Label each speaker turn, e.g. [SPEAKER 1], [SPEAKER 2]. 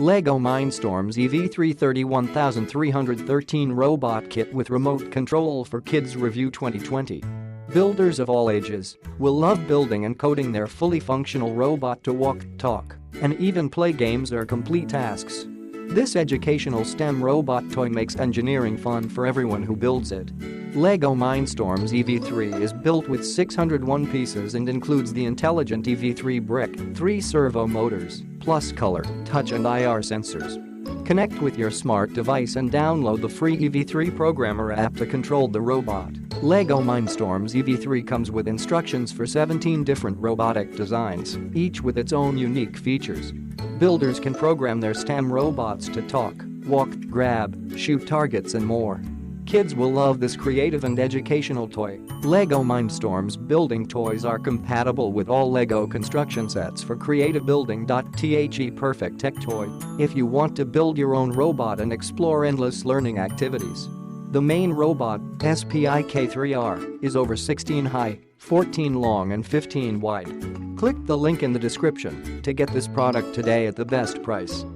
[SPEAKER 1] LEGO MINDSTORMS EV3 31313 Robot Kit with Remote Control for Kids Review 2020. Builders of all ages will love building and coding their fully functional robot to walk, talk, and even play games or complete tasks. This educational STEM robot toy makes engineering fun for everyone who builds it. LEGO MINDSTORMS EV3 is built with 601 pieces and includes the intelligent EV3 brick, 3 servo motors, plus color, touch and IR sensors. Connect with your smart device and download the free EV3 Programmer app to control the robot. LEGO MINDSTORMS EV3 comes with instructions for 17 different robotic designs, each with its own unique features. Builders can program their STEM robots to talk, walk, grab, shoot targets and more. Kids will love this creative and educational toy. LEGO MINDSTORMS building toys are compatible with all LEGO construction sets for creative building.The perfect tech toy if you want to build your own robot and explore endless learning activities. The main robot, SPIK3R, is over 16 high, 14 long and 15 wide. Click the link in the description to get this product today at the best price.